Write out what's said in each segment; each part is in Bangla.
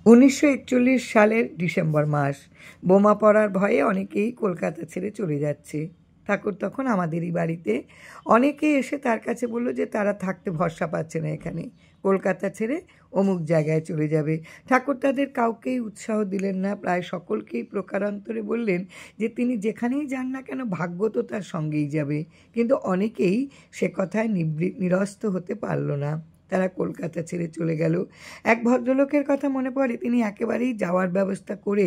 1941 সালের ডিসেম্বর মাস। বোমা পড়ার ভয়ে অনেকেই কলকাতা ছেড়ে চলে যাচ্ছে। ঠাকুর তখন আমাদেরই বাড়িতে। অনেকেই এসে তার কাছে বলল যে তারা থাকতে ভরসা পাচ্ছে না এখানে, কলকাতা ছেড়ে অমুক জায়গায় চলে যাবে। ঠাকুর তাদের কাউকেই উৎসাহ দিলেন না, প্রায় সকলকেই প্রকারান্তরে বললেন যে তিনি যেখানেই যান না কেন ভাগ্য তো তার সঙ্গেই যাবে। কিন্তু অনেকেই সে কথায় নিরস্ত হতে পারল না। তারা কলকাতা ছেড়ে চলে গেল। এক ভদ্রলোকের কথা মনে পড়ে, তিনি একেবারেই যাওয়ার ব্যবস্থা করে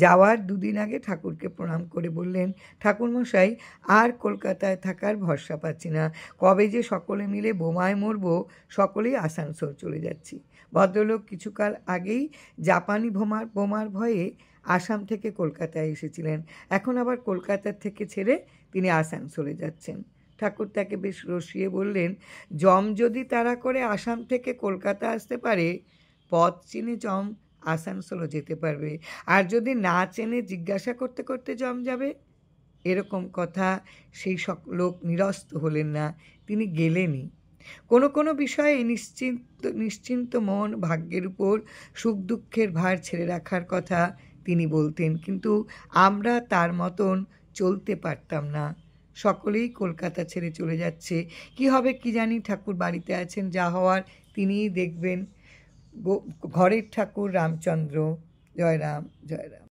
যাওয়ার দুদিন আগে ঠাকুরকে প্রণাম করে বললেন, ঠাকুরমশাই, আর কলকাতায় থাকার ভরসা পাচ্ছি না, কবে যে সকলে মিলে বোমায় মরব, সকলেই আসানসোল চলে যাচ্ছি। ভদ্রলোক কিছুকাল আগেই জাপানি বোমার ভয়ে আসাম থেকে কলকাতায় এসেছিলেন, এখন আবার কলকাতার থেকে ছেড়ে তিনি আসানসোলে যাচ্ছেন। ঠাকুর তাকে বেশ রসিয়ে বললেন, যম যদি তাড়া করে আসাম থেকে কলকাতা আসতে পারে, পথ চিনে যম আসানসোলও যেতে পারবে, আর যদি না চেনে জিজ্ঞাসা করতে করতে যম যাবে। এরকম কথা সেই লোক নিরস্ত হলেন না, তিনি গেলেনই। কোনো কোনো বিষয়ে নিশ্চিন্ত মন, ভাগ্যের উপর সুখ দুঃখের ভার ছেড়ে রাখার কথা তিনি বলতেন, কিন্তু আমরা তার মতন চলতে পারতাম না। সকলেই কলকাতা ছেড়ে চলে যাচ্ছে, কি হবে কি জানি। ঠাকুর বাড়িতে আছেন, যা হওয়ার তিনিই দেখবেন। ঘরের ঠাকুর রামচন্দ্র। জয় রাম, জয় রাম।